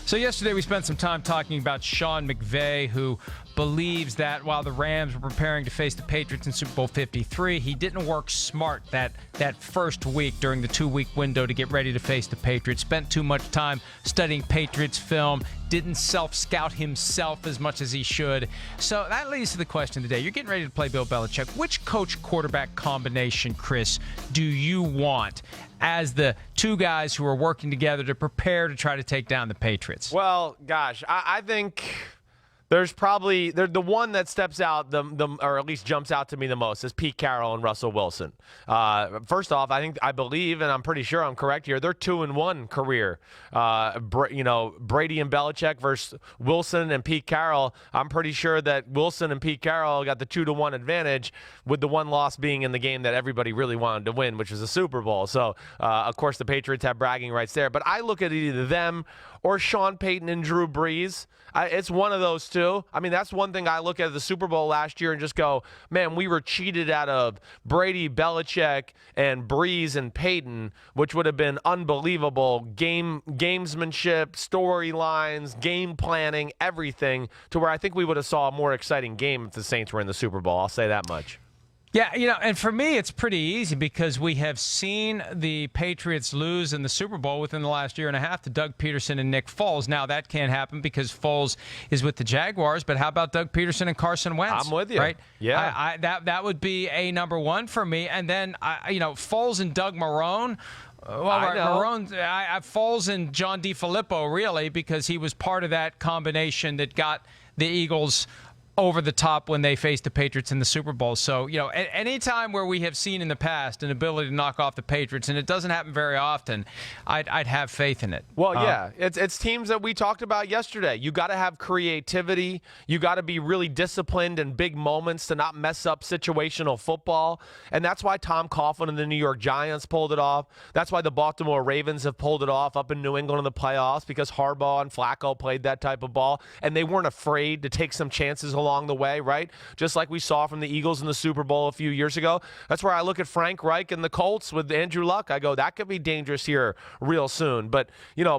So yesterday we spent some time talking about Sean McVay, who believes that while the Rams were preparing to face the Patriots in Super Bowl 53, he didn't work smart that first week during the 2-week window to get ready to face the Patriots. Spent too much time studying Patriots film, didn't self-scout himself as much as he should. So that leads to the question today. You're getting ready to play Bill Belichick. Which coach-quarterback combination, Chris, do you want as the two guys who are working together to prepare to try to take down the Patriots? Well, gosh, I think there's probably the one that steps out or at least jumps out to me the most is Pete Carroll and Russell Wilson. First off, I believe, and I'm pretty sure I'm correct here, they're 2-1 career. Brady and Belichick versus Wilson and Pete Carroll. I'm pretty sure that Wilson and Pete Carroll got the 2-1 advantage, with the one loss being in the game that everybody really wanted to win, which was the Super Bowl. So, of course, the Patriots have bragging rights there. But I look at either them or Sean Payton and Drew Brees. It's one of those two. I mean, that's one thing I look at the Super Bowl last year and just go, man, we were cheated out of Brady, Belichick, and Brees and Payton, which would have been unbelievable gamesmanship, storylines, game planning, everything, to where I think we would have saw a more exciting game if the Saints were in the Super Bowl. I'll say that much. Yeah, and for me, it's pretty easy because we have seen the Patriots lose in the Super Bowl within the last year and a half to Doug Peterson and Nick Foles. Now, that can't happen because Foles is with the Jaguars, but how about Doug Peterson and Carson Wentz? I'm with you. Right? Yeah. That would be a number one for me. And then, Foles and Doug Marrone. Foles and John DeFilippo, really, because he was part of that combination that got the Eagles over the top when they faced the Patriots in the Super Bowl. So, any time where we have seen in the past an ability to knock off the Patriots, and it doesn't happen very often, I'd have faith in it. Well, yeah, it's teams that we talked about yesterday. You got to have creativity. You got to be really disciplined in big moments to not mess up situational football. And that's why Tom Coughlin and the New York Giants pulled it off. That's why the Baltimore Ravens have pulled it off up in New England in the playoffs, because Harbaugh and Flacco played that type of ball, and they weren't afraid to take some chances along the way, right? Just like we saw from the Eagles in the Super Bowl a few years ago. That's where I look at Frank Reich and the Colts with Andrew Luck. I go, that could be dangerous here real soon. But,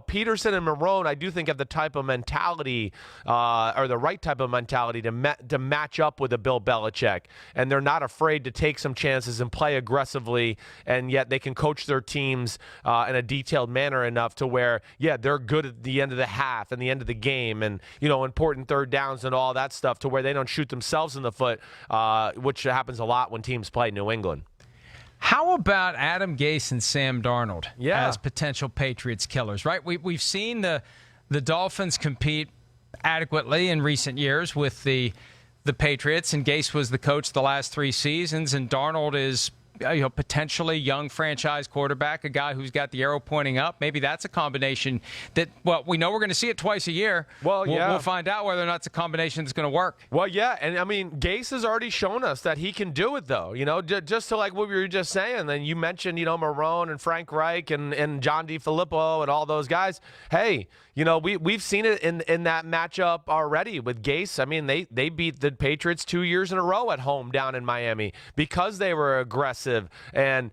Peterson and Marrone, I do think have the type of mentality or the right type of mentality to match up with a Bill Belichick. And they're not afraid to take some chances and play aggressively, and yet they can coach their teams in a detailed manner enough to where, they're good at the end of the half and the end of the game and, important third downs and all that stuff, to where they don't shoot themselves in the foot, which happens a lot when teams play New England. How about Adam Gase and Sam Darnold as potential Patriots killers, right? We've seen the Dolphins compete adequately in recent years with the Patriots, and Gase was the coach the last 3 seasons, and Darnold is potentially young franchise quarterback, a guy who's got the arrow pointing up. Maybe that's a combination that, we know we're going to see it twice a year. We'll find out whether or not it's a combination that's going to work. Well, yeah, and I mean, Gase has already shown us that he can do it, though. Just to like what we were just saying. Then you mentioned, Marrone and Frank Reich and John DeFilippo and all those guys. Hey, we've seen it in that matchup already with Gase. I mean, they beat the Patriots 2 years in a row at home down in Miami because they were aggressive and,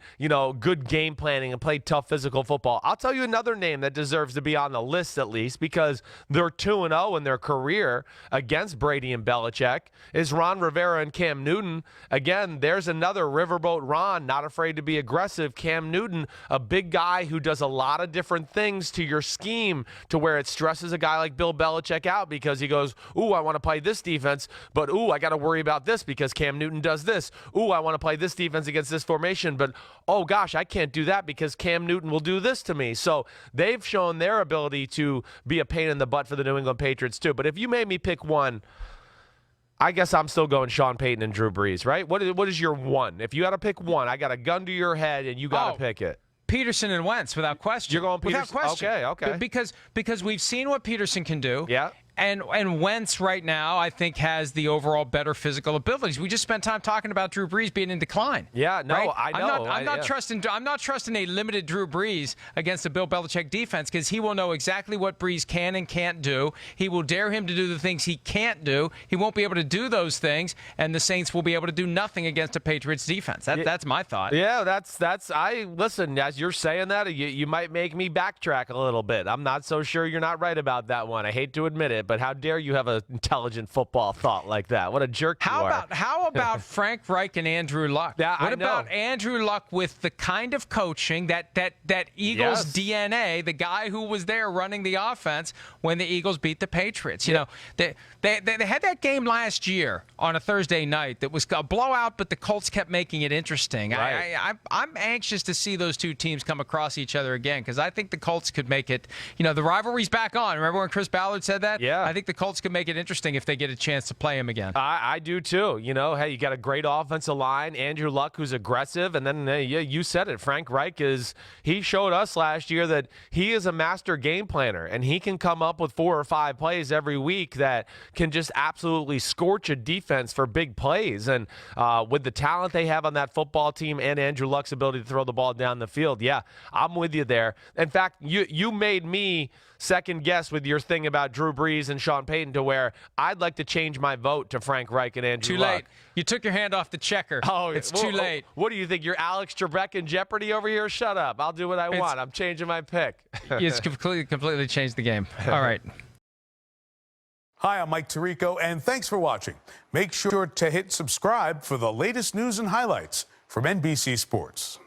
good game planning and played tough physical football. I'll tell you another name that deserves to be on the list, at least, because they're 2-0 in their career against Brady and Belichick, is Ron Rivera and Cam Newton. Again, there's another riverboat Ron, not afraid to be aggressive. Cam Newton, a big guy who does a lot of different things to your scheme, to where it stresses a guy like Bill Belichick out, because he goes, ooh, I want to play this defense, but ooh, I got to worry about this because Cam Newton does this. Ooh, I want to play this defense against this formation, but oh gosh, I can't do that because Cam Newton will do this to me. So they've shown their ability to be a pain in the butt for the New England Patriots too. But if you made me pick one, I guess I'm still going Sean Payton and Drew Brees, right? What is your one? If you had to pick one, I got a gun to your head and you got to pick it. Peterson and Wentz, without question. You're going Peterson? Without question. Okay. Because we've seen what Peterson can do. Yeah. And Wentz right now, I think, has the overall better physical abilities. We just spent time talking about Drew Brees being in decline. Yeah, no, right? I know. I'm not trusting a limited Drew Brees against a Bill Belichick defense, because he will know exactly what Brees can and can't do. He will dare him to do the things he can't do. He won't be able to do those things, and the Saints will be able to do nothing against a Patriots defense. That's my thought. Yeah, listen, as you're saying that, you might make me backtrack a little bit. I'm not so sure you're not right about that one. I hate to admit it, but how dare you have an intelligent football thought like that? What a jerk you are. How about Frank Reich and Andrew Luck? Yeah, what about Andrew Luck with the kind of coaching that Eagles DNA, the guy who was there running the offense when the Eagles beat the Patriots? You know, they had that game last year on a Thursday night that was a blowout, but the Colts kept making it interesting. Right. I'm anxious to see those two teams come across each other again, because I think the Colts could make it. You know, the rivalry's back on. Remember when Chris Ballard said that? Yeah. I think the Colts could make it interesting if they get a chance to play him again. I do too. You know, hey, you got a great offensive line, Andrew Luck, who's aggressive, and then you said it. Frank Reich he showed us last year that he is a master game planner, and he can come up with 4 or 5 plays every week that can just absolutely scorch a defense for big plays. And with the talent they have on that football team and Andrew Luck's ability to throw the ball down the field, yeah, I'm with you there. In fact, you made me second guess with your thing about Drew Brees and Sean Payton, to where I'd like to change my vote to Frank Reich and Andrew Luck. Too late. You took your hand off the checker. Oh, it's too late. What do you think? You're Alex Trebek in Jeopardy over here? Shut up. I'll do what I want. I'm changing my pick. It's completely changed the game. All right. Hi, I'm Mike Tirico, and thanks for watching. Make sure to hit subscribe for the latest news and highlights from NBC Sports.